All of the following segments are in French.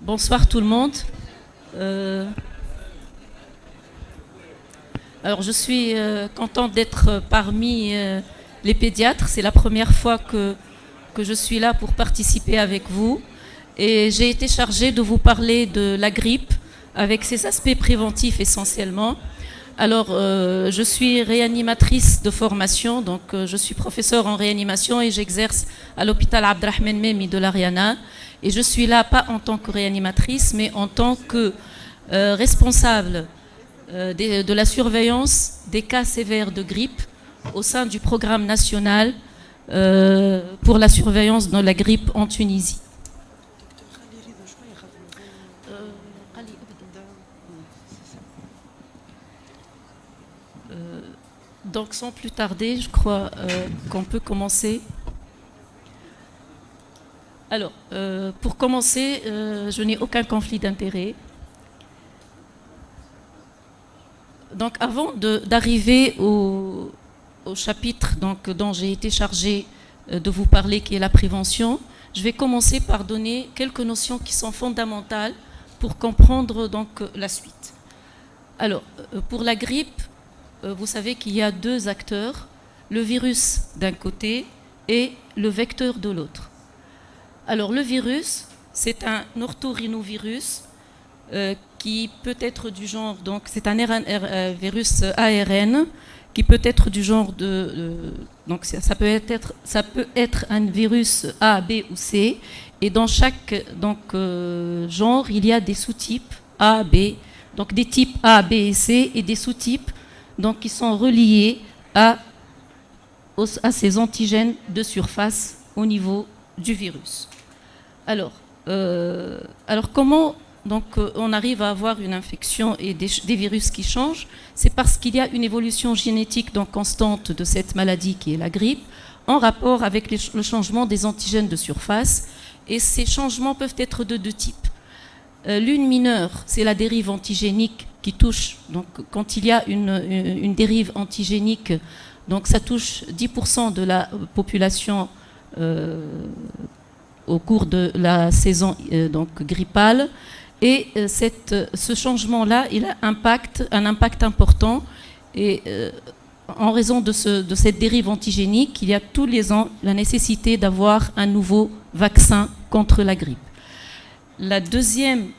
Bonsoir tout le monde. Euh, alors je suis contente d'être parmi les pédiatres. C'est la première fois que je suis là pour participer avec vous. Et j'ai été chargée de vous parler de la grippe avec ses aspects préventifs essentiellement. Alors, je suis réanimatrice de formation, donc je suis professeure en réanimation et j'exerce à l'hôpital Abdrahman Memi de l'Ariana. Et je suis là pas en tant que réanimatrice, mais en tant que responsable de la surveillance des cas sévères de grippe au sein du programme national pour la surveillance de la grippe en Tunisie. Donc sans plus tarder, je crois qu'on peut commencer. Alors, pour commencer, je n'ai aucun conflit d'intérêt. Donc avant d'arriver au chapitre dont j'ai été chargée de vous parler, qui est la prévention, je vais commencer par donner quelques notions qui sont fondamentales pour comprendre donc la suite. Alors, pour la grippe, vous savez qu'il y a deux acteurs, le virus d'un côté et le vecteur de l'autre. Alors le virus, c'est un orthorhinovirus qui peut être du genre, donc c'est un virus ARN qui peut être du genre donc ça peut être un virus A, B ou C, et dans chaque genre, il y a des sous-types A, B, donc des types A, B et C, et des sous-types donc qui sont reliés à ces antigènes de surface au niveau du virus. Alors comment donc, on arrive à avoir une infection et des virus qui changent? C'est parce qu'il y a une évolution génétique donc constante de cette maladie qui est la grippe, en rapport avec le changement des antigènes de surface. Et ces changements peuvent être de deux types. L'une mineure, c'est la dérive antigénique qui touche, donc quand il y a une dérive antigénique, donc ça touche 10% de la population au cours de la saison donc grippale. Et ce changement-là, il a un impact important. Et en raison de cette dérive antigénique, il y a tous les ans la nécessité d'avoir un nouveau vaccin contre la grippe. La deuxième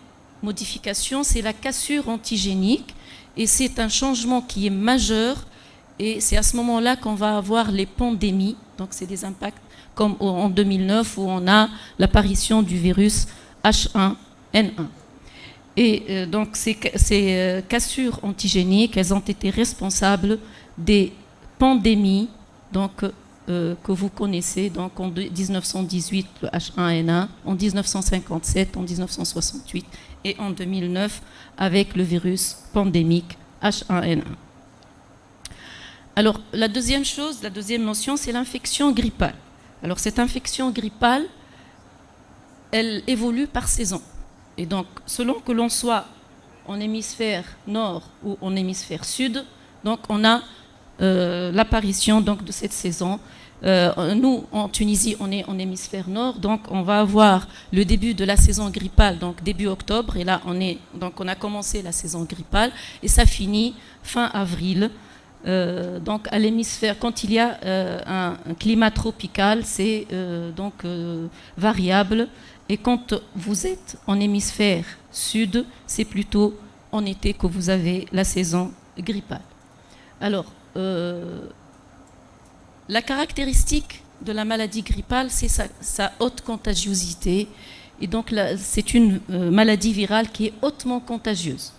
modification, c'est la cassure antigénique. Et c'est un changement qui est majeur. Et c'est à ce moment-là qu'on va avoir les pandémies. Donc c'est des impacts comme en 2009 où on a l'apparition du virus H1N1. Et donc ces cassures antigéniques, elles ont été responsables des pandémies donc, que vous connaissez, donc en 1918 le H1N1, en 1957, en 1968 et en 2009 avec le virus pandémique H1N1. Alors la deuxième notion, c'est l'infection grippale. Alors cette infection grippale, elle évolue par saison. Et donc, selon que l'on soit en hémisphère nord ou en hémisphère sud, donc on a l'apparition donc de cette saison. Nous, en Tunisie, on est en hémisphère nord, donc on va avoir le début de la saison grippale, donc début octobre, et là on a commencé la saison grippale, et ça finit fin avril. Donc à l'hémisphère, quand il y a un climat tropical, c'est variable. Et quand vous êtes en hémisphère sud, c'est plutôt en été que vous avez la saison grippale. Alors, la caractéristique de la maladie grippale, c'est sa haute contagiosité. Et donc, c'est une maladie virale qui est hautement contagieuse.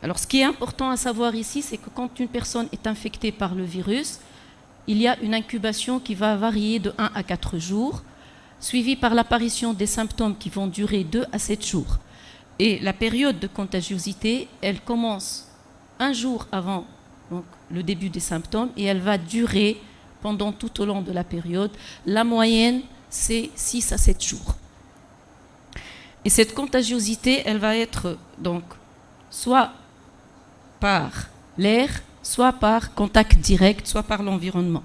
Alors, ce qui est important à savoir ici, c'est que quand une personne est infectée par le virus, il y a une incubation qui va varier de 1 à 4 jours, suivie par l'apparition des symptômes qui vont durer 2 à 7 jours. Et la période de contagiosité, elle commence un jour avant donc, le début des symptômes et elle va durer pendant tout au long de la période. La moyenne, c'est 6 à 7 jours. Et cette contagiosité, elle va être donc soit par l'air, soit par contact direct, soit par l'environnement.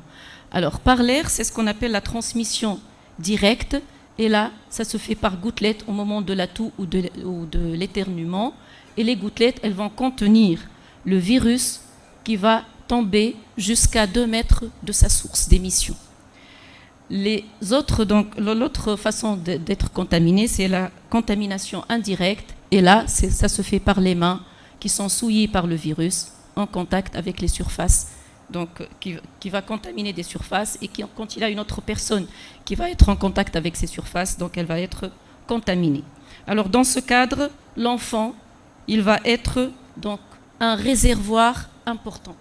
Alors, par l'air, c'est ce qu'on appelle la transmission directe, Et là, ça se fait par gouttelettes au moment de la toux ou de l'éternuement. Et les gouttelettes, elles vont contenir le virus qui va tomber jusqu'à 2 mètres de sa source d'émission. L'autre façon d'être contaminé, c'est la contamination indirecte. Et là, ça se fait par les mains qui sont souillées par le virus en contact avec les surfaces, donc qui va contaminer des surfaces, et quand il y a une autre personne qui va être en contact avec ces surfaces, donc elle va être contaminée. Alors dans ce cadre, l'enfant, il va être donc un réservoir important,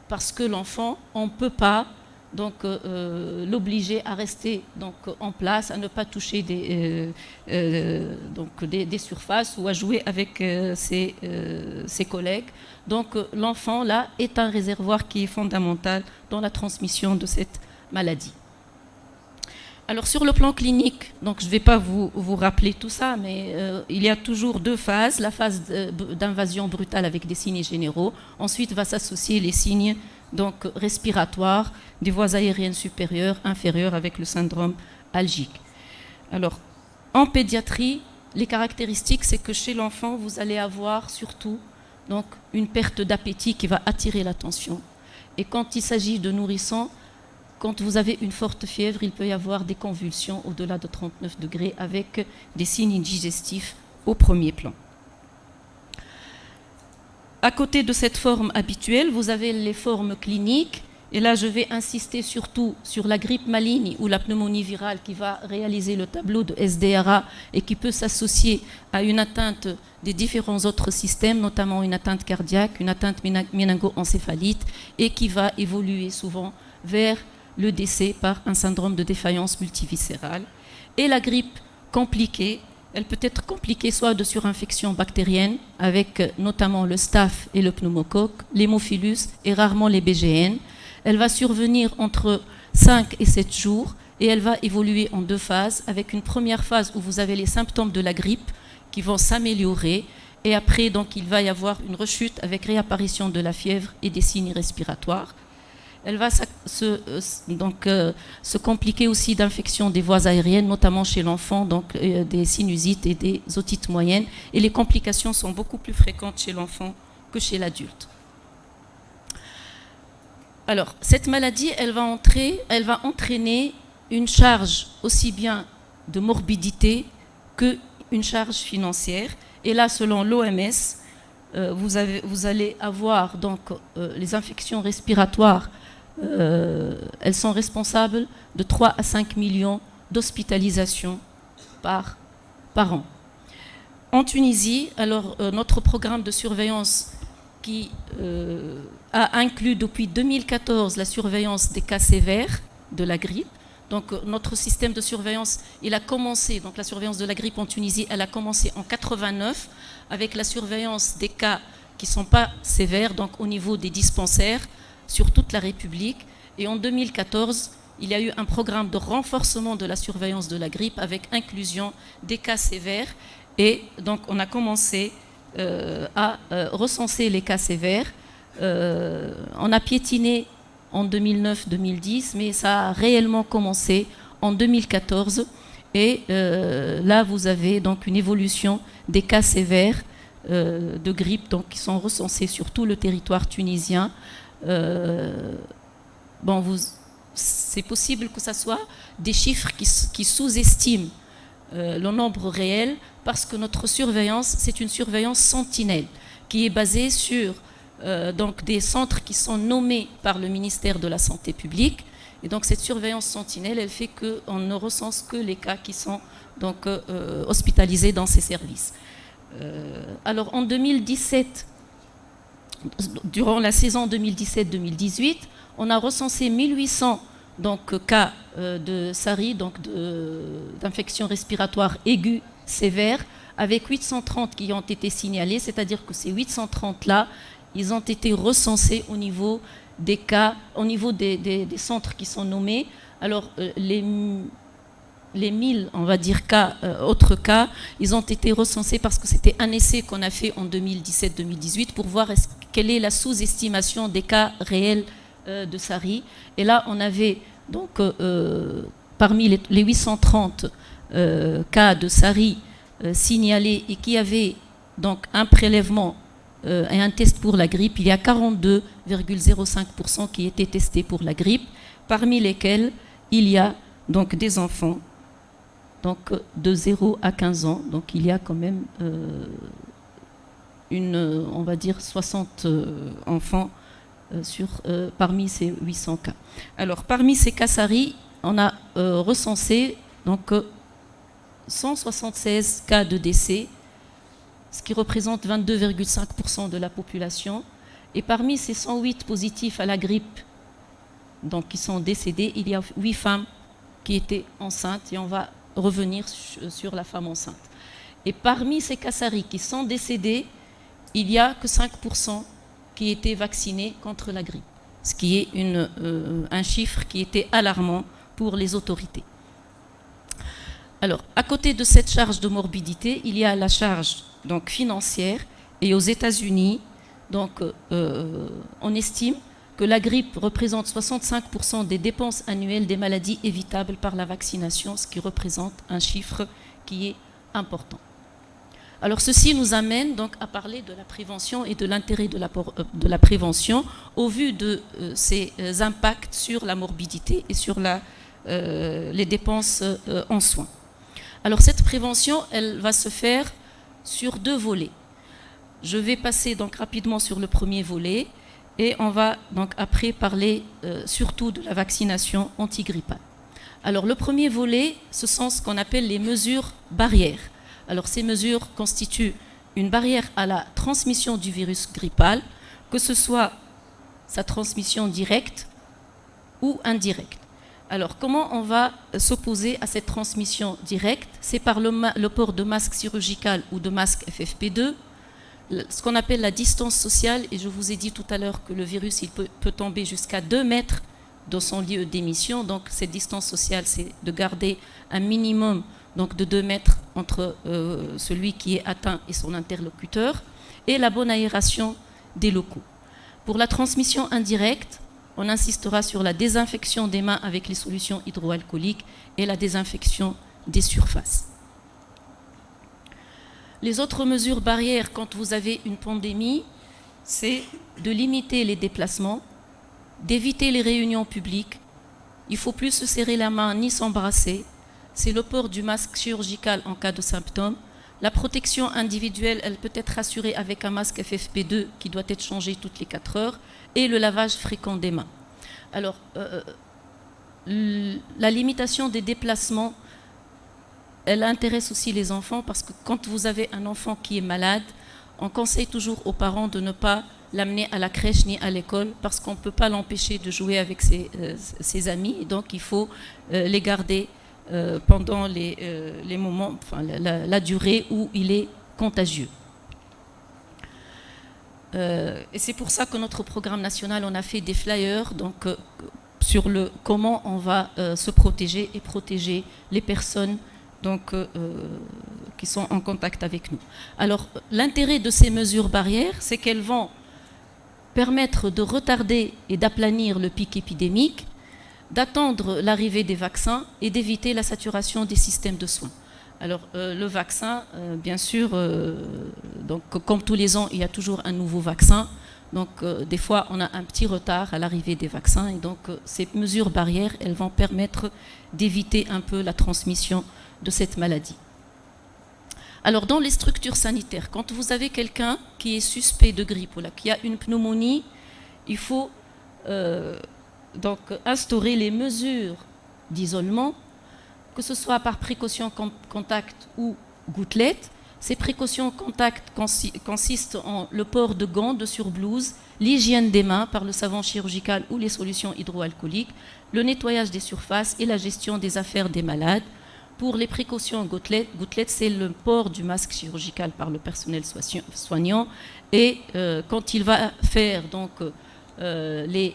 parce que l'enfant, on ne peut pas donc l'obliger à rester donc en place, à ne pas toucher des surfaces ou à jouer avec ses collègues. Donc l'enfant là est un réservoir qui est fondamental dans la transmission de cette maladie. Alors sur le plan clinique, donc je ne vais pas vous rappeler tout ça, mais il y a toujours 2 phases. La phase d'invasion brutale avec des signes généraux. Ensuite va s'associer les signes donc respiratoires des voies aériennes supérieures, inférieures avec le syndrome algique. Alors en pédiatrie, les caractéristiques, c'est que chez l'enfant, vous allez avoir surtout donc une perte d'appétit qui va attirer l'attention. Et quand il s'agit de nourrissons, quand vous avez une forte fièvre, il peut y avoir des convulsions au-delà de 39 degrés avec des signes indigestifs au premier plan. À côté de cette forme habituelle, vous avez les formes cliniques. Et là, je vais insister surtout sur la grippe maligne ou la pneumonie virale qui va réaliser le tableau de SDRA et qui peut s'associer à une atteinte des différents autres systèmes, notamment une atteinte cardiaque, une atteinte méningo-encéphalite, et qui va évoluer souvent vers le décès par un syndrome de défaillance multiviscérale. Et la grippe compliquée, elle peut être compliquée soit de surinfection bactérienne, avec notamment le staph et le pneumocoque, l'hémophilus et rarement les BGN. Elle va survenir entre 5 et 7 jours et elle va évoluer en 2 phases, avec une première phase où vous avez les symptômes de la grippe qui vont s'améliorer, et après donc il va y avoir une rechute avec réapparition de la fièvre et des signes respiratoires. Elle va se compliquer aussi d'infections des voies aériennes, notamment chez l'enfant, donc des sinusites et des otites moyennes. Et les complications sont beaucoup plus fréquentes chez l'enfant que chez l'adulte. Alors, cette maladie, elle va entraîner une charge aussi bien de morbidité qu'une charge financière. Et là, selon l'OMS, vous allez avoir donc les infections respiratoires. Elles sont responsables de 3 à 5 millions d'hospitalisations par an. En Tunisie, alors notre programme de surveillance qui a inclus depuis 2014 la surveillance des cas sévères de la grippe. Donc notre système de surveillance, il a commencé, donc la surveillance de la grippe en Tunisie, elle a commencé en 89 avec la surveillance des cas qui ne sont pas sévères, donc au niveau des dispensaires, sur toute la République. Et en 2014, il y a eu un programme de renforcement de la surveillance de la grippe avec inclusion des cas sévères. Et donc, on a commencé à recenser les cas sévères. On a piétiné en 2009-2010, mais ça a réellement commencé en 2014. Et là, vous avez donc une évolution des cas sévères de grippe donc, qui sont recensés sur tout le territoire tunisien. C'est possible que ce soit des chiffres qui sous-estiment le nombre réel, parce que notre surveillance, c'est une surveillance sentinelle qui est basée sur donc des centres qui sont nommés par le ministère de la Santé publique. Et donc cette surveillance sentinelle, elle fait qu'on ne recense que les cas qui sont donc hospitalisés dans ces services. Alors en 2017, durant la saison 2017-2018, on a recensé 1800 donc, cas de SARI, donc d'infection respiratoire aiguë sévère, avec 830 qui ont été signalés, c'est-à-dire que ces 830-là, ils ont été recensés au niveau des cas, au niveau des centres qui sont nommés. Alors, les 1000, on va dire, autres cas, ils ont été recensés parce que c'était un essai qu'on a fait en 2017-2018 pour voir quelle est la sous-estimation des cas réels de SARI. Et là, on avait donc, parmi les 830 cas de SARI signalés et qui avaient donc un prélèvement et un test pour la grippe, il y a 42,05% qui étaient testés pour la grippe, parmi lesquels il y a donc des enfants donc, de 0 à 15 ans. Donc il y a quand même on va dire 60 enfants parmi ces 800 cas. Alors parmi ces cas SARI, on a recensé donc 176 cas de décès, ce qui représente 22,5% de la population. Et parmi ces 108 positifs à la grippe, donc qui sont décédés, il y a 8 femmes qui étaient enceintes, et on va revenir sur la femme enceinte. Et parmi ces cas SARI qui sont décédés, il n'y a que 5% qui étaient vaccinés contre la grippe, ce qui est un chiffre qui était alarmant pour les autorités. Alors, à côté de cette charge de morbidité, il y a la charge donc, financière. Et aux États-Unis, donc, on estime que la grippe représente 65% des dépenses annuelles des maladies évitables par la vaccination, ce qui représente un chiffre qui est important. Alors, ceci nous amène donc à parler de la prévention et de l'intérêt de la prévention au vu de ses impacts sur la morbidité et sur les dépenses en soins. Alors cette prévention, elle va se faire sur 2 volets. Je vais passer donc rapidement sur le premier volet et on va donc après parler surtout de la vaccination antigrippale. Alors le premier volet, ce sont ce qu'on appelle les mesures barrières. Alors ces mesures constituent une barrière à la transmission du virus grippal, que ce soit sa transmission directe ou indirecte. Alors, comment on va s'opposer à cette transmission directe? C'est par le port de masque chirurgical ou de masque FFP2, ce qu'on appelle la distance sociale, et je vous ai dit tout à l'heure que le virus il peut tomber jusqu'à 2 mètres dans son lieu d'émission. Donc, cette distance sociale, c'est de garder un minimum donc, de 2 mètres entre celui qui est atteint et son interlocuteur, et la bonne aération des locaux. Pour la transmission indirecte, on insistera sur la désinfection des mains avec les solutions hydroalcooliques et la désinfection des surfaces. Les autres mesures barrières quand vous avez une pandémie, c'est de limiter les déplacements, d'éviter les réunions publiques. Il ne faut plus se serrer la main ni s'embrasser. C'est le port du masque chirurgical en cas de symptômes. La protection individuelle, elle peut être assurée avec un masque FFP2 qui doit être changé toutes les 4 heures et le lavage fréquent des mains. Alors, la limitation des déplacements, elle intéresse aussi les enfants parce que quand vous avez un enfant qui est malade, on conseille toujours aux parents de ne pas l'amener à la crèche ni à l'école parce qu'on ne peut pas l'empêcher de jouer avec ses amis. Et donc, il faut les garder pendant les moments, enfin, la durée où il est contagieux. Et c'est pour ça que notre programme national, on a fait des flyers donc, sur comment on va se protéger et protéger les personnes donc, qui sont en contact avec nous. Alors, l'intérêt de ces mesures barrières, c'est qu'elles vont permettre de retarder et d'aplanir le pic épidémique, d'attendre l'arrivée des vaccins et d'éviter la saturation des systèmes de soins. Alors, le vaccin, bien sûr, donc, comme tous les ans, il y a toujours un nouveau vaccin. Donc, des fois, on a un petit retard à l'arrivée des vaccins. Et donc, ces mesures barrières, elles vont permettre d'éviter un peu la transmission de cette maladie. Alors, dans les structures sanitaires, quand vous avez quelqu'un qui est suspect de grippe ou là, qui a une pneumonie, il faut donc instaurer les mesures d'isolement, que ce soit par précaution contact ou gouttelette. Ces précautions contact consistent en le port de gants, de surblouse, l'hygiène des mains par le savon chirurgical ou les solutions hydroalcooliques, le nettoyage des surfaces et la gestion des affaires des malades. Pour les précautions gouttelette, c'est le port du masque chirurgical par le personnel soignant et quand il va faire donc les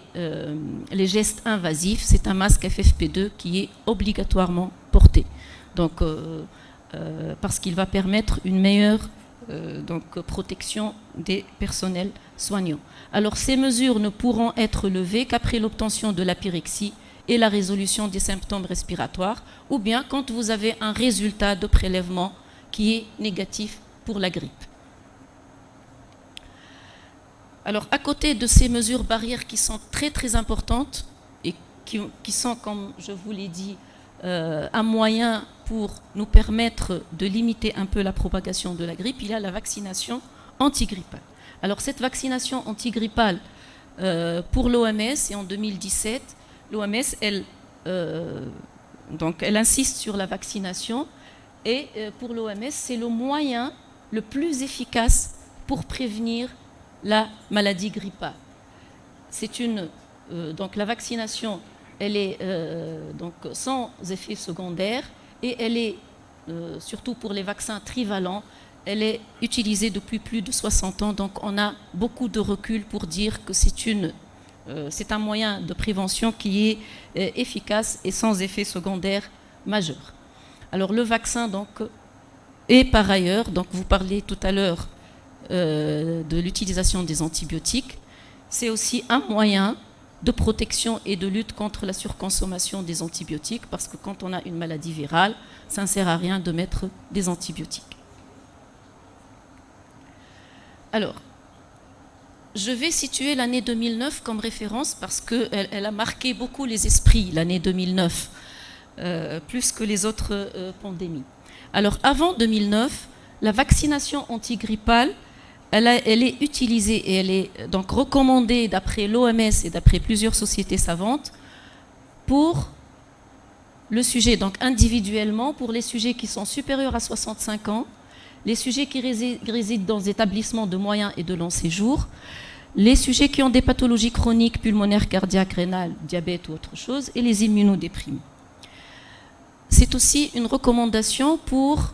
gestes invasifs, c'est un masque FFP2 qui est obligatoirement porté. Donc, parce qu'il va permettre une meilleure donc, protection des personnels soignants. Alors, ces mesures ne pourront être levées qu'après l'obtention de la pyrexie et la résolution des symptômes respiratoires, ou bien quand vous avez un résultat de prélèvement qui est négatif pour la grippe. Alors, à côté de ces mesures barrières qui sont très très importantes et qui sont, comme je vous l'ai dit, un moyen pour nous permettre de limiter un peu la propagation de la grippe, il y a la vaccination antigrippale. Alors, cette vaccination antigrippale, pour l'OMS, et en 2017, l'OMS, elle insiste sur la vaccination, et pour l'OMS, c'est le moyen le plus efficace pour prévenir la maladie grippale. Donc la vaccination, elle est donc sans effet secondaire, et elle est, surtout pour les vaccins trivalents, elle est utilisée depuis plus de 60 ans, donc on a beaucoup de recul pour dire que c'est un moyen de prévention qui est efficace et sans effet secondaire majeur. Alors le vaccin, donc, et par ailleurs, donc vous parlez tout à l'heure de l'utilisation des antibiotiques, c'est aussi un moyen de protection et de lutte contre la surconsommation des antibiotiques, parce que quand on a une maladie virale, ça ne sert à rien de mettre des antibiotiques. Alors, je vais situer l'année 2009 comme référence parce qu'elle a marqué beaucoup les esprits, l'année 2009, plus que les autres pandémies. Alors, avant 2009, la vaccination antigrippale, elle est utilisée et elle est donc recommandée d'après l'OMS et d'après plusieurs sociétés savantes pour le sujet, donc individuellement, pour les sujets qui sont supérieurs à 65 ans, les sujets qui résident dans des établissements de moyen et de long séjour, les sujets qui ont des pathologies chroniques, pulmonaires, cardiaques, rénales, diabète ou autre chose, et les immunodéprimés. C'est aussi une recommandation pour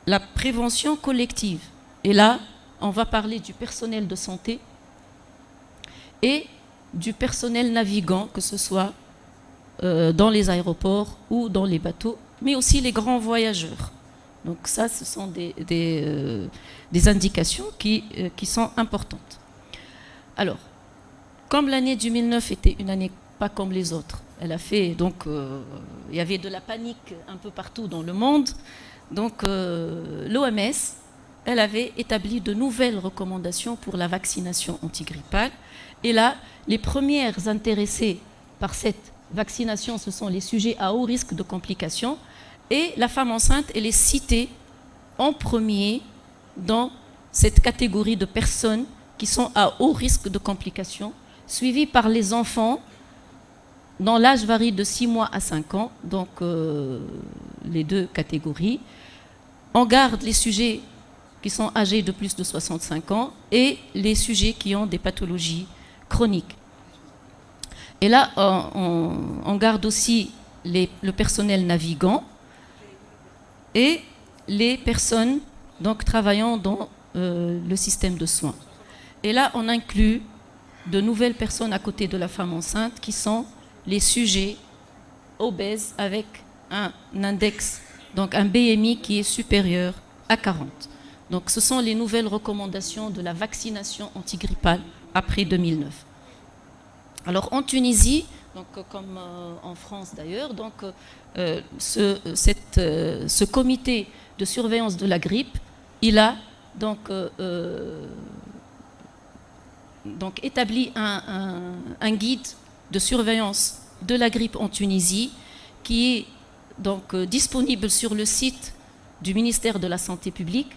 la prévention collective. Et là, on va parler du personnel de santé et du personnel navigant, que ce soit dans les aéroports ou dans les bateaux, mais aussi les grands voyageurs. Donc ça, ce sont des indications qui sont importantes. Alors, comme l'année 2009 était une année pas comme les autres, elle a fait, donc il y avait de la panique un peu partout dans le monde, donc l'OMS, elle avait établi de nouvelles recommandations pour la vaccination antigrippale. Et là, les premières intéressées par cette vaccination, ce sont les sujets à haut risque de complications. Et la femme enceinte, elle est citée en premier dans cette catégorie de personnes qui sont à haut risque de complications, suivies par les enfants, dont l'âge varie de 6 mois à 5 ans, donc les deux catégories. On garde les sujets qui sont âgés de plus de 65 ans et les sujets qui ont des pathologies chroniques. Et là, on garde aussi le personnel navigant et les personnes donc, travaillant dans le système de soins. Et là, on inclut de nouvelles personnes à côté de la femme enceinte qui sont les sujets obèses avec un index, donc un BMI qui est supérieur à 40. Donc ce sont les nouvelles recommandations de la vaccination antigrippale après 2009. Alors en Tunisie, donc, comme en France d'ailleurs, donc, ce comité de surveillance de la grippe, il a donc établi un guide de surveillance de la grippe en Tunisie qui est donc disponible sur le site du ministère de la Santé publique.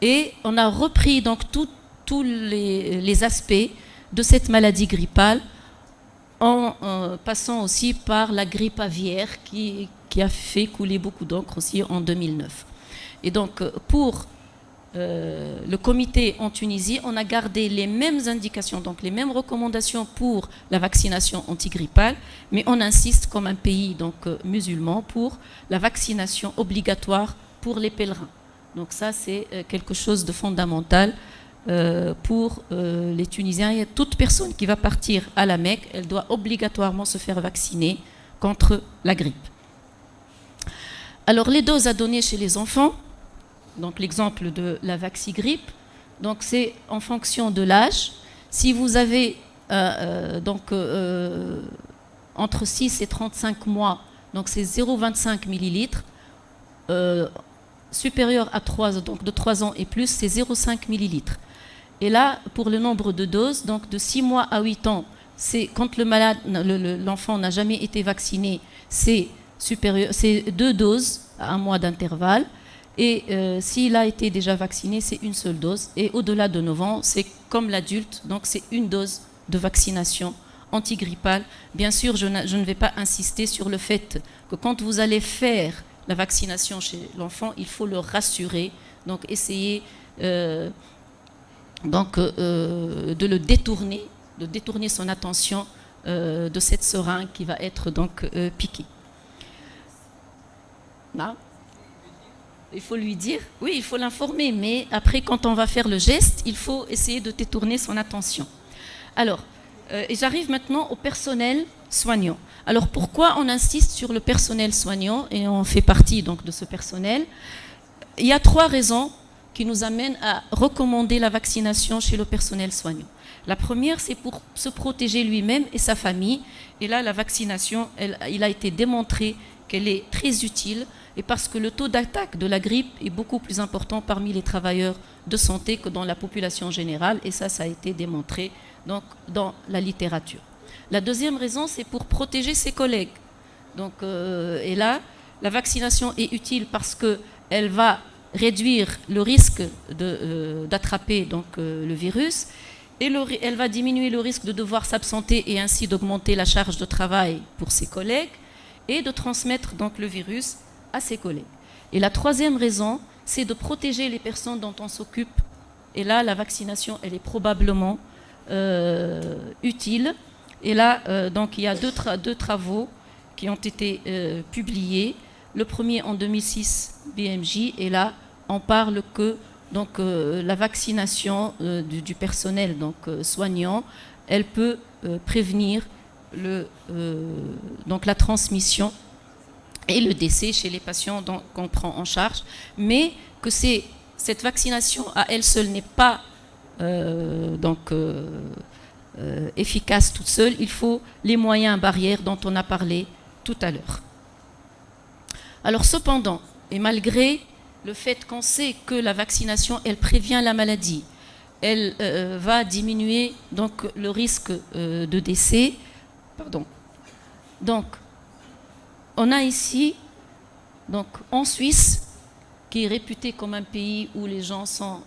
Et on a repris donc tous les aspects de cette maladie grippale en passant aussi par la grippe aviaire qui a fait couler beaucoup d'encre aussi en 2009. Et donc pour le comité en Tunisie, on a gardé les mêmes indications, donc les mêmes recommandations pour la vaccination antigrippale, mais on insiste comme un pays donc, musulman pour la vaccination obligatoire pour les pèlerins. Donc ça, c'est quelque chose de fondamental pour les Tunisiens. Et toute personne qui va partir à la Mecque, elle doit obligatoirement se faire vacciner contre la grippe. Alors, les doses à donner chez les enfants, donc l'exemple de la Vaxigrippe, donc c'est en fonction de l'âge. Si vous avez entre 6 et 35 mois, donc c'est 0,25 millilitres. Supérieur à 3, donc de 3 ans et plus, c'est 0,5 millilitres. Et là, pour le nombre de doses, donc de 6 mois à 8 ans, c'est quand l'enfant n'a jamais été vacciné, c'est 2 doses à 1 mois d'intervalle. Et s'il a été déjà vacciné, c'est une seule dose. Et au-delà de 9 ans, c'est comme l'adulte, donc c'est une dose de vaccination antigrippale. Bien sûr, je ne vais pas insister sur le fait que quand vous allez faire la vaccination chez l'enfant, il faut le rassurer, donc essayer de le détourner, de détourner son attention de cette seringue qui va être donc piquée. Là, il faut lui dire, oui, il faut l'informer, mais après, quand on va faire le geste, il faut essayer de détourner son attention. Alors, et j'arrive maintenant au personnel soignant. Alors, pourquoi on insiste sur le personnel soignant, et on fait partie donc de ce personnel? Il y a 3 raisons qui nous amènent à recommander la vaccination chez le personnel soignant. La première, c'est pour se protéger lui-même et sa famille. Et là, la vaccination, il a été démontré qu'elle est très utile, et parce que le taux d'attaque de la grippe est beaucoup plus important parmi les travailleurs de santé que dans la population générale, et ça a été démontré donc, dans la littérature. La deuxième raison, c'est pour protéger ses collègues. Donc, et là, la vaccination est utile parce qu'elle va réduire le risque d'attraper le virus, et elle va diminuer le risque de devoir s'absenter et ainsi d'augmenter la charge de travail pour ses collègues et de transmettre donc le virus à ses collègues. Et la troisième raison, c'est de protéger les personnes dont on s'occupe. Et là, la vaccination, elle est probablement utile. Et là, donc, il y a deux travaux qui ont été publiés. Le premier en 2006, BMJ, et là, on parle que donc, la vaccination du personnel donc, soignant, elle peut prévenir donc, la transmission et le décès chez les patients qu'on prend en charge, mais que cette vaccination à elle seule n'est pas efficace toute seule. Il faut les moyens barrières dont on a parlé tout à l'heure. Alors cependant, et malgré le fait qu'on sait que la vaccination, elle prévient la maladie, elle va diminuer donc, le risque de décès. Pardon. Donc, on a ici, donc, en Suisse, qui est réputé comme un pays où les gens sont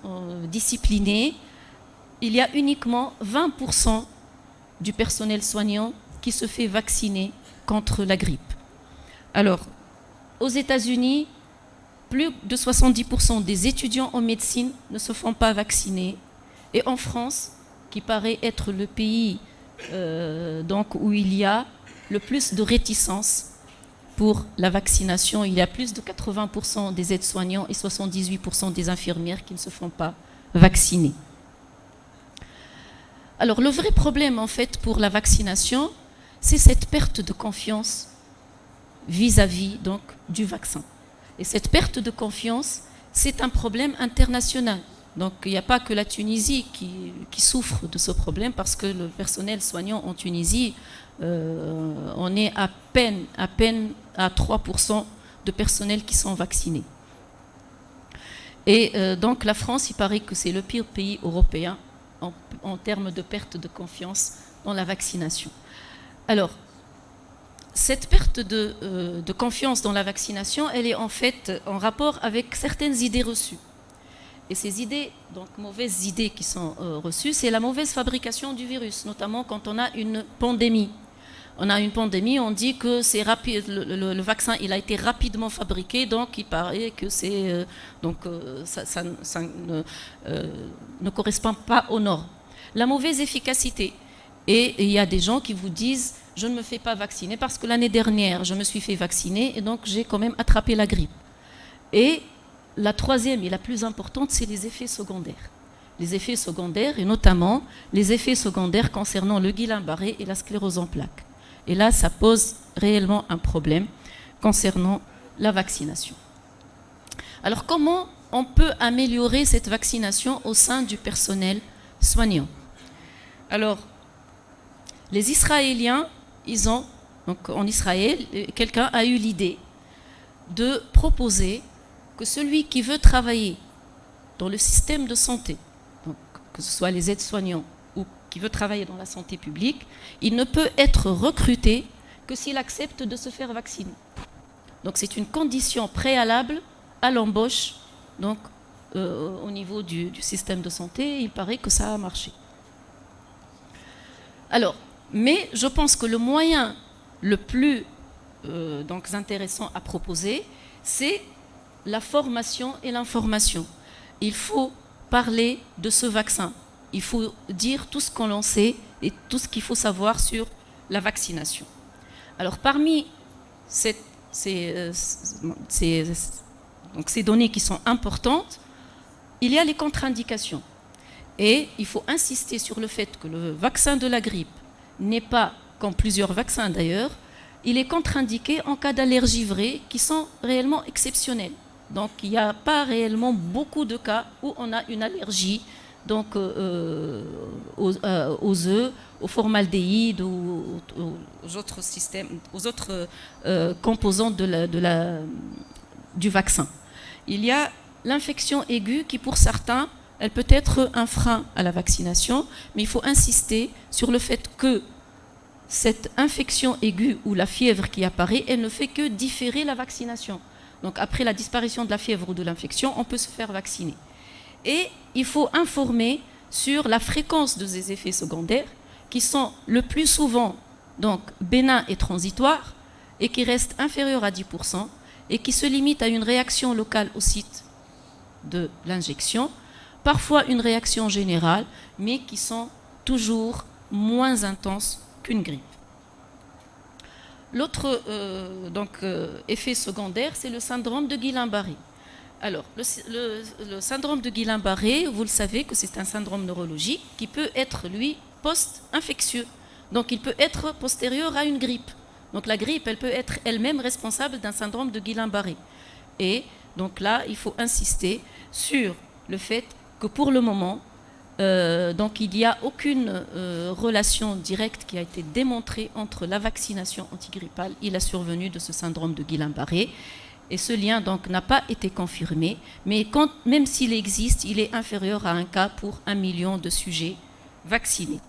disciplinés, il y a uniquement 20% du personnel soignant qui se fait vacciner contre la grippe. Alors, aux États-Unis, plus de 70% des étudiants en médecine ne se font pas vacciner. Et en France, qui paraît être le pays donc, où il y a le plus de réticence pour la vaccination, il y a plus de 80% des aides-soignants et 78% des infirmières qui ne se font pas vacciner. Alors le vrai problème en fait pour la vaccination, c'est cette perte de confiance vis-à-vis donc du vaccin. Et cette perte de confiance, c'est un problème international. Donc il n'y a pas que la Tunisie qui souffre de ce problème, parce que le personnel soignant en Tunisie, on est à peine à 3% de personnel qui sont vaccinés. Et donc la France, il paraît que c'est le pire pays européen en termes de perte de confiance dans la vaccination. Alors, cette perte de confiance dans la vaccination, elle est en fait en rapport avec certaines idées reçues. Et ces idées, donc mauvaises idées qui sont reçues, c'est la mauvaise fabrication du virus, notamment quand on a une pandémie. On a une pandémie, on dit que c'est rapide, le vaccin il a été rapidement fabriqué, donc il paraît que c'est ça ne correspond pas aux normes. La mauvaise efficacité. Et il y a des gens qui vous disent je ne me fais pas vacciner parce que l'année dernière je me suis fait vacciner et donc j'ai quand même attrapé la grippe. Et la troisième et la plus importante, c'est les effets secondaires. Les effets secondaires, et notamment les effets secondaires concernant le Guillain-Barré et la sclérose en plaques. Et là, ça pose réellement un problème concernant la vaccination. Alors, comment on peut améliorer cette vaccination au sein du personnel soignant? Alors, les Israéliens, ils ont Donc en Israël, quelqu'un a eu l'idée de proposer que celui qui veut travailler dans le système de santé, donc que ce soit les aides-soignants ou qui veut travailler dans la santé publique, il ne peut être recruté que s'il accepte de se faire vacciner. Donc c'est une condition préalable à l'embauche, donc au niveau du système de santé. Il paraît que ça a marché. Alors, mais je pense que le moyen le plus donc intéressant à proposer, c'est la formation et l'information. Il faut parler de ce vaccin. Il faut dire tout ce qu'on en sait et tout ce qu'il faut savoir sur la vaccination. Alors, parmi ces données qui sont importantes, il y a les contre-indications. Et il faut insister sur le fait que le vaccin de la grippe n'est pas, comme plusieurs vaccins d'ailleurs, il est contre-indiqué en cas d'allergies vraies qui sont réellement exceptionnelles. Donc il n'y a pas réellement beaucoup de cas où on a une allergie donc, aux œufs, au formaldéhyde, aux autres systèmes, aux autres composants du vaccin. Il y a l'infection aiguë qui, pour certains, elle peut être un frein à la vaccination, mais il faut insister sur le fait que cette infection aiguë ou la fièvre qui apparaît, elle ne fait que différer la vaccination. Donc après la disparition de la fièvre ou de l'infection, on peut se faire vacciner. Et il faut informer sur la fréquence de ces effets secondaires qui sont le plus souvent donc, bénins et transitoires et qui restent inférieurs à 10% et qui se limitent à une réaction locale au site de l'injection, parfois une réaction générale, mais qui sont toujours moins intenses qu'une grippe. L'autre effet secondaire, c'est le syndrome de Guillain-Barré. Alors, le syndrome de Guillain-Barré, vous le savez que c'est un syndrome neurologique qui peut être, lui, post-infectieux. Donc, il peut être postérieur à une grippe. Donc, la grippe, elle peut être elle-même responsable d'un syndrome de Guillain-Barré. Et donc là, il faut insister sur le fait que pour le moment, donc il n'y a aucune relation directe qui a été démontrée entre la vaccination antigrippale et la survenue de ce syndrome de Guillain-Barré. Et ce lien donc n'a pas été confirmé, mais même s'il existe, il est inférieur à 1 cas pour 1 million de sujets vaccinés.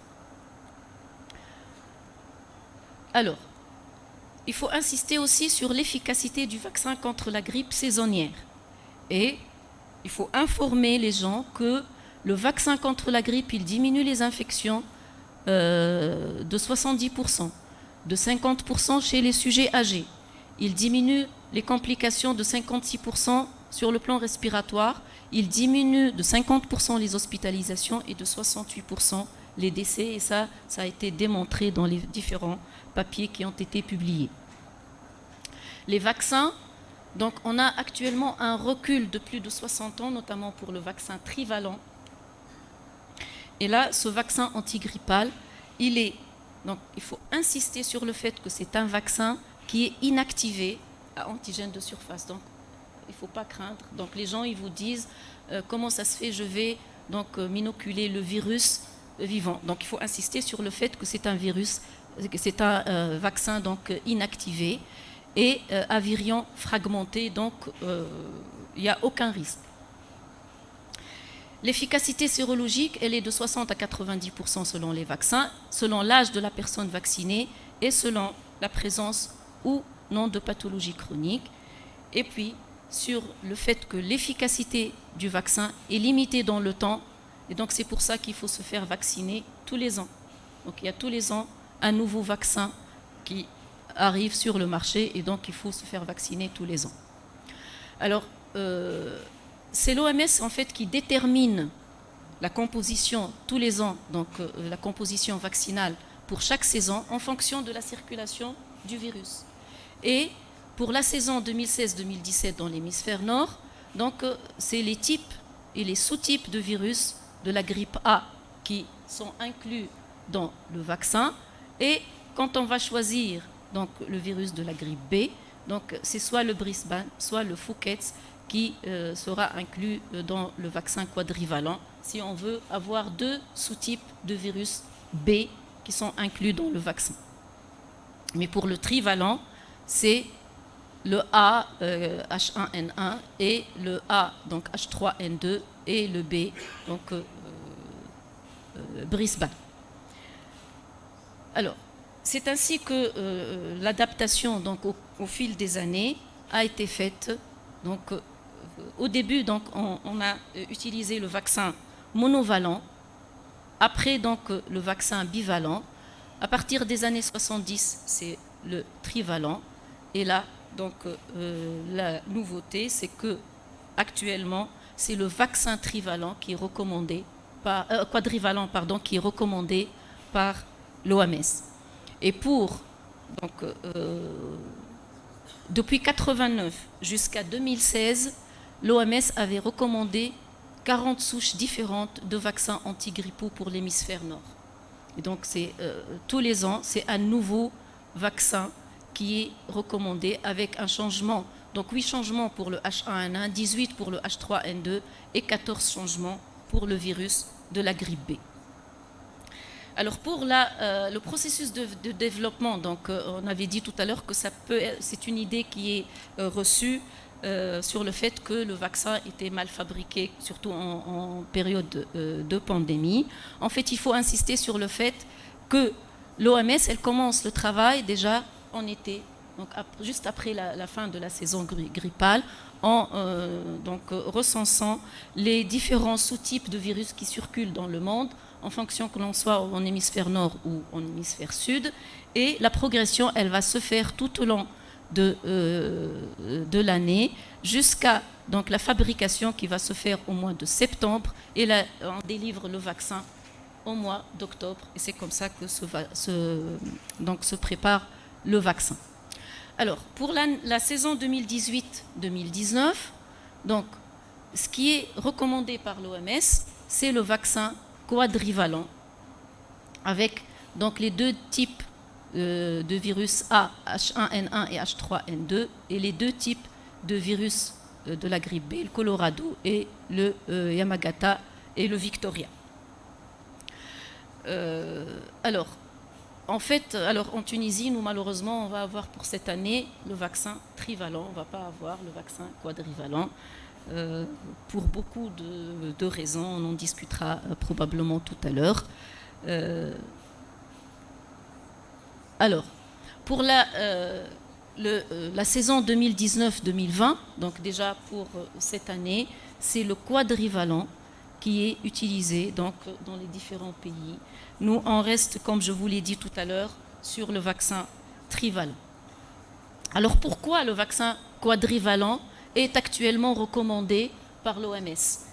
Alors, il faut insister aussi sur l'efficacité du vaccin contre la grippe saisonnière. Et il faut informer les gens que le vaccin contre la grippe, il diminue les infections de 70%, de 50% chez les sujets âgés. Il diminue les complications de 56% sur le plan respiratoire. Il diminue de 50% les hospitalisations et de 68% les décès. Et ça a été démontré dans les différents papiers qui ont été publiés. Les vaccins, donc on a actuellement un recul de plus de 60 ans, notamment pour le vaccin trivalent. Et là, ce vaccin antigrippal, donc il faut insister sur le fait que c'est un vaccin qui est inactivé à antigène de surface. Donc, il ne faut pas craindre. Donc, les gens, ils vous disent comment ça se fait, je vais donc m'inoculer le virus vivant. Donc, il faut insister sur le fait que c'est un virus, que c'est un vaccin donc inactivé et à virion fragmenté. Donc, il n'y a aucun risque. L'efficacité sérologique, elle est de 60 à 90% selon les vaccins, selon l'âge de la personne vaccinée et selon la présence ou non de pathologie chronique. Et puis, sur le fait que l'efficacité du vaccin est limitée dans le temps. Et donc, c'est pour ça qu'il faut se faire vacciner tous les ans. Donc, il y a tous les ans un nouveau vaccin qui arrive sur le marché et donc il faut se faire vacciner tous les ans. Alors, c'est l'OMS en fait qui détermine la composition tous les ans, donc la composition vaccinale pour chaque saison en fonction de la circulation du virus. Et pour la saison 2016-2017 dans l'hémisphère nord, donc c'est les types et les sous-types de virus de la grippe A qui sont inclus dans le vaccin. Et quand on va choisir donc le virus de la grippe B, donc c'est soit le Brisbane, soit le Fouquet's qui sera inclus dans le vaccin quadrivalent si on veut avoir 2 sous-types de virus B qui sont inclus dans le vaccin. Mais pour le trivalent, c'est le A H1N1 et le A donc H3N2 et le B donc Brisbane. Alors, c'est ainsi que l'adaptation donc au fil des années a été faite. Donc, au début, donc, on a utilisé le vaccin monovalent. Après, donc, le vaccin bivalent. À partir des années 70, c'est le trivalent. Et là, donc, la nouveauté, c'est que actuellement, c'est le vaccin trivalent qui est recommandé par quadrivalent, pardon, qui est recommandé par l'OMS. Et pour donc depuis 89 jusqu'à 2016, l'OMS avait recommandé 40 souches différentes de vaccins antigrippaux pour l'hémisphère nord. Et donc, c'est tous les ans, c'est un nouveau vaccin qui est recommandé avec un changement. Donc, 8 changements pour le H1N1, 18 pour le H3N2 et 14 changements pour le virus de la grippe B. Alors, pour le processus de développement, donc, on avait dit tout à l'heure que c'est une idée qui est reçue sur le fait que le vaccin était mal fabriqué, surtout en période de pandémie. En fait, il faut insister sur le fait que l'OMS, elle commence le travail déjà en été, donc juste après la fin de la saison grippale, en donc, recensant les différents sous-types de virus qui circulent dans le monde, en fonction que l'on soit en hémisphère nord ou en hémisphère sud. Et la progression, elle va se faire tout au long de l'année jusqu'à donc la fabrication qui va se faire au mois de septembre, et là on délivre le vaccin au mois d'octobre, et c'est comme ça que se prépare le vaccin. Alors pour la saison 2018-2019, donc ce qui est recommandé par l'OMS, c'est le vaccin quadrivalent avec donc les deux types de virus A, H1N1 et H3N2, et les deux types de virus de la grippe B, le Colorado et le Yamagata et le Victoria. Alors, en fait, en Tunisie, nous malheureusement, on va avoir pour cette année le vaccin trivalent, on ne va pas avoir le vaccin quadrivalent. Pour beaucoup de raisons, on en discutera probablement tout à l'heure. Alors, pour la saison 2019-2020, donc déjà pour cette année, c'est le quadrivalent qui est utilisé donc, dans les différents pays. Nous, on reste, comme je vous l'ai dit tout à l'heure, sur le vaccin trivalent. Alors, pourquoi le vaccin quadrivalent est actuellement recommandé par l'OMS?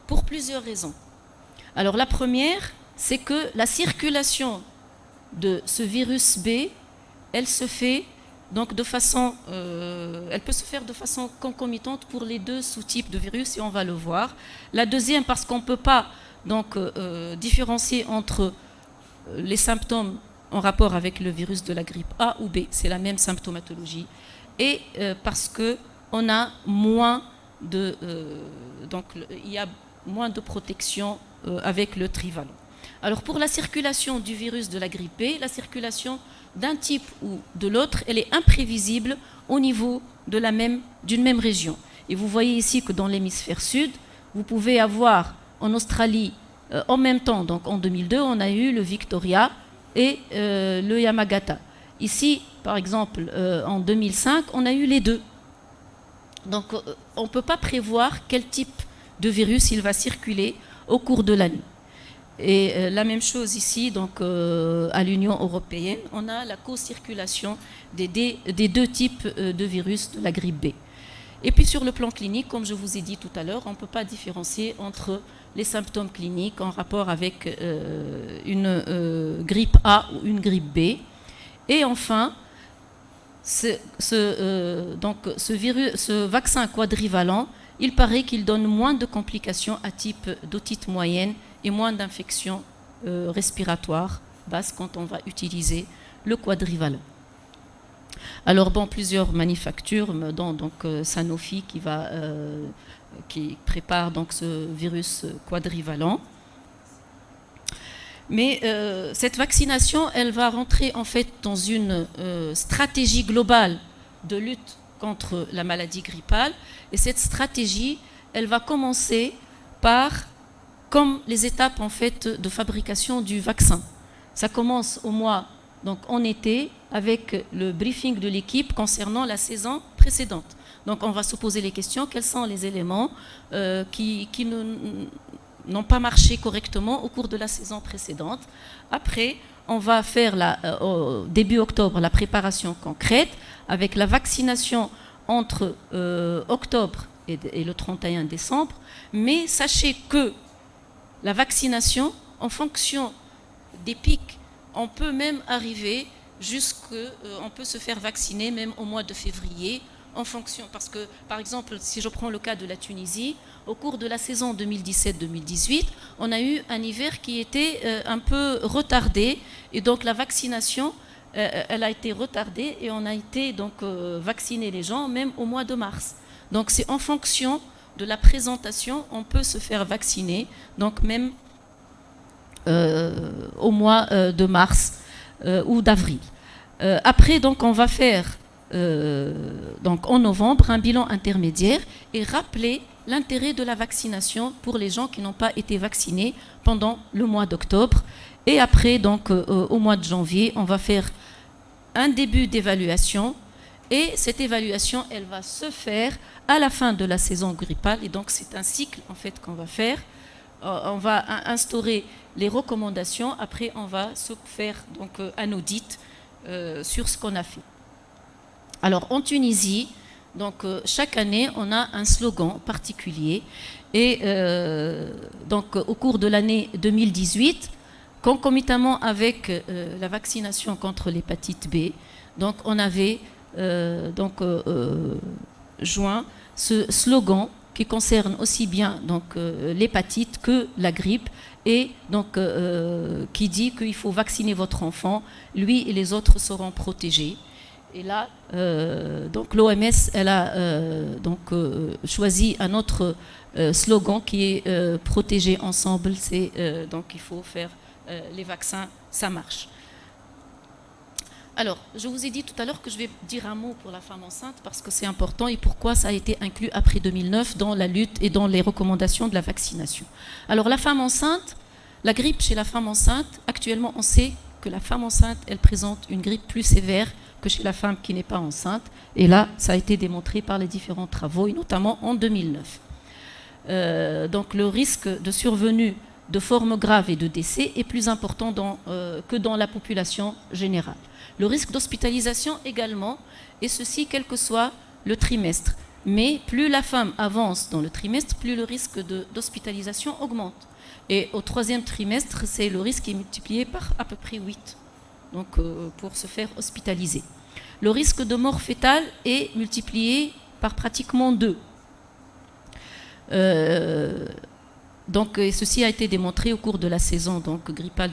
Pour plusieurs raisons. Alors, la première, c'est que la circulation de ce virus B, elle se fait donc de façon, elle peut se faire de façon concomitante pour les deux sous-types de virus, et on va le voir. La deuxième, parce qu'on ne peut pas donc différencier entre les symptômes en rapport avec le virus de la grippe A ou B, c'est la même symptomatologie, et parce que on a moins de donc il y a moins de protection avec le trivalent. Alors pour la circulation du virus de la grippe B, la circulation d'un type ou de l'autre, elle est imprévisible au niveau d'une même région. Et vous voyez ici que dans l'hémisphère sud, vous pouvez avoir en Australie, en même temps, donc en 2002, on a eu le Victoria et le Yamagata. Ici, par exemple, en 2005, on a eu les deux. Donc on ne peut pas prévoir quel type de virus il va circuler au cours de l'année. Et la même chose ici, donc à l'Union européenne, on a la co-circulation des deux types de virus de la grippe B. Et puis sur le plan clinique, comme je vous ai dit tout à l'heure, on ne peut pas différencier entre les symptômes cliniques en rapport avec une grippe A ou une grippe B. Et enfin, ce vaccin quadrivalent, il paraît qu'il donne moins de complications à type d'otite moyenne et moins d'infections respiratoires basses quand on va utiliser le quadrivalent. Alors bon, plusieurs manufactures, dont donc Sanofi qui prépare donc ce virus quadrivalent. Mais cette vaccination, elle va rentrer en fait dans une stratégie globale de lutte contre la maladie grippale. Et cette stratégie, elle va commencer par, comme les étapes en fait de fabrication du vaccin. Ça commence au mois, donc en été, avec le briefing de l'équipe concernant la saison précédente. Donc on va se poser les questions, quels sont les éléments qui n'ont pas marché correctement au cours de la saison précédente. Après, on va faire au début octobre la préparation concrète avec la vaccination entre octobre et le 31 décembre. Mais sachez que la vaccination, en fonction des pics, on peut même arriver on peut se faire vacciner même au mois de février, en fonction, parce que par exemple, si je prends le cas de la Tunisie, au cours de la saison 2017-2018, on a eu un hiver qui était un peu retardé, et donc la vaccination, elle a été retardée, et on a été donc vacciner les gens même au mois de mars. Donc c'est en fonction de la présentation, on peut se faire vacciner, donc même au mois de mars ou d'avril. Après, donc, on va faire donc en novembre un bilan intermédiaire et rappeler l'intérêt de la vaccination pour les gens qui n'ont pas été vaccinés pendant le mois d'octobre. Et après, donc, au mois de janvier, on va faire un début d'évaluation. Et cette évaluation, elle va se faire à la fin de la saison grippale. Et donc, c'est un cycle, en fait, qu'on va faire. On va instaurer les recommandations. Après, on va se faire donc, un audit sur ce qu'on a fait. Alors, en Tunisie, donc, chaque année, on a un slogan particulier. Et donc, au cours de l'année 2018, concomitamment avec la vaccination contre l'hépatite B, donc, on avait joint ce slogan qui concerne aussi bien donc l'hépatite que la grippe, et donc qui dit qu'il faut vacciner votre enfant, lui et les autres seront protégés. Et là, donc l'OMS, elle a choisi un autre slogan qui est protéger ensemble. C'est donc il faut faire les vaccins, ça marche. Alors, je vous ai dit tout à l'heure que je vais dire un mot pour la femme enceinte parce que c'est important et pourquoi ça a été inclus après 2009 dans la lutte et dans les recommandations de la vaccination. Alors, la femme enceinte, la grippe chez la femme enceinte, actuellement, on sait que la femme enceinte, elle présente une grippe plus sévère que chez la femme qui n'est pas enceinte. Et là, ça a été démontré par les différents travaux, et notamment en 2009. Donc, le risque de survenue de formes graves et de décès est plus important que dans la population générale. Le risque d'hospitalisation également, et ceci quel que soit le trimestre. Mais plus la femme avance dans le trimestre, plus le risque d'hospitalisation augmente. Et au troisième trimestre, c'est le risque qui est multiplié par à peu près 8, donc, pour se faire hospitaliser. Le risque de mort fétale est multiplié par pratiquement 2. Donc, et ceci a été démontré au cours de la saison donc, grippale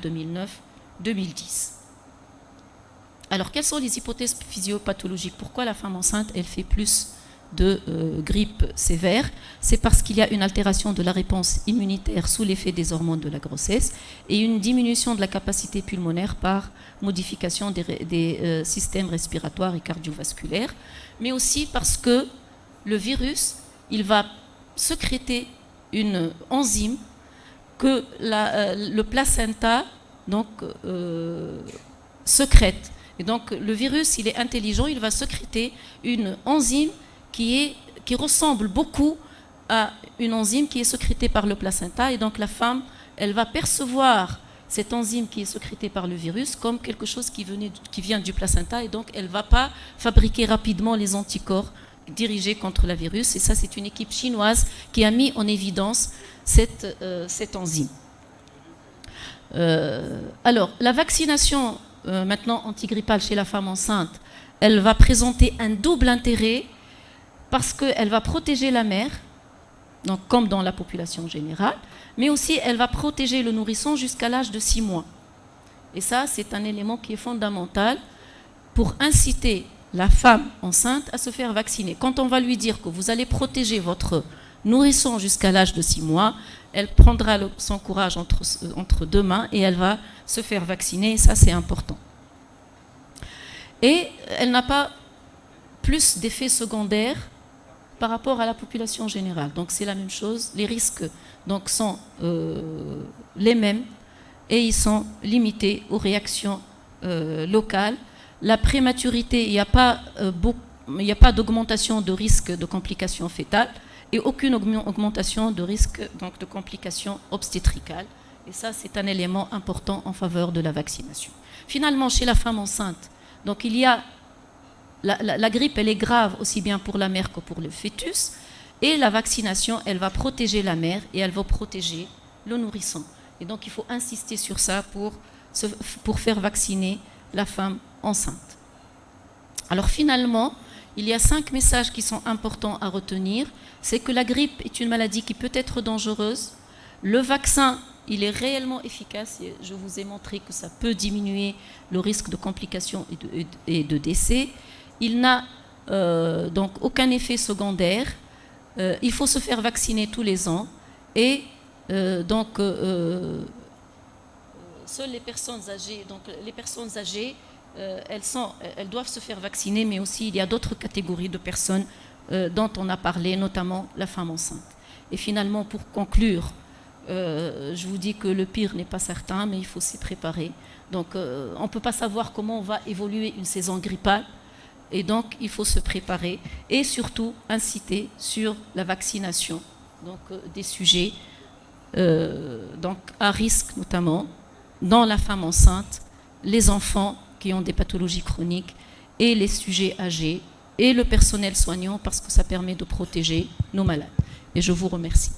2009-2010. Alors, quelles sont les hypothèses physiopathologiques? Pourquoi la femme enceinte, elle fait plus de grippe sévère? C'est parce qu'il y a une altération de la réponse immunitaire sous l'effet des hormones de la grossesse et une diminution de la capacité pulmonaire par modification des systèmes respiratoires et cardiovasculaires, mais aussi parce que le virus, il va sécréter une enzyme que le placenta donc, sécrète. Et donc, le virus, il est intelligent, il va sécréter une enzyme qui ressemble beaucoup à une enzyme qui est sécrétée par le placenta. Et donc, la femme, elle va percevoir cette enzyme qui est sécrétée par le virus comme quelque chose qui vient du placenta. Et donc, elle ne va pas fabriquer rapidement les anticorps dirigés contre le virus. Et ça, c'est une équipe chinoise qui a mis en évidence cette enzyme. Alors, la vaccination maintenant antigrippale chez la femme enceinte, elle va présenter un double intérêt parce qu'elle va protéger la mère, donc comme dans la population générale, mais aussi elle va protéger le nourrisson jusqu'à l'âge de 6 mois. Et ça, c'est un élément qui est fondamental pour inciter la femme enceinte à se faire vacciner. Quand on va lui dire que vous allez protéger votre nourrisson jusqu'à l'âge de 6 mois, elle prendra son courage entre deux mains et elle va se faire vacciner, et ça c'est important. Et elle n'a pas plus d'effets secondaires par rapport à la population générale. Donc c'est la même chose, les risques donc, sont les mêmes et ils sont limités aux réactions locales. La prématurité, il n'y a pas d'augmentation de risque de complications fétales et aucune augmentation de risque donc, de complications obstétricales. Et ça, c'est un élément important en faveur de la vaccination. Finalement, chez la femme enceinte, donc il y a la grippe, elle est grave aussi bien pour la mère que pour le fœtus. Et la vaccination, elle va protéger la mère et elle va protéger le nourrisson. Et donc, il faut insister sur ça pour faire vacciner la femme enceinte. Alors finalement, il y a 5 messages qui sont importants à retenir. C'est que la grippe est une maladie qui peut être dangereuse. Le vaccin, il est réellement efficace. Et je vous ai montré que ça peut diminuer le risque de complications et de décès. Il n'a donc aucun effet secondaire. Il faut se faire vacciner tous les ans. Et seules les personnes âgées, elles doivent se faire vacciner, mais aussi il y a d'autres catégories de personnes dont on a parlé, notamment la femme enceinte. Et finalement, pour conclure, je vous dis que le pire n'est pas certain, mais il faut s'y préparer. Donc, on ne peut pas savoir comment va évoluer une saison grippale, et donc il faut se préparer et surtout inciter sur la vaccination, donc des sujets donc à risque notamment dans la femme enceinte, les enfants qui ont des pathologies chroniques et les sujets âgés et le personnel soignant parce que ça permet de protéger nos malades. Et je vous remercie.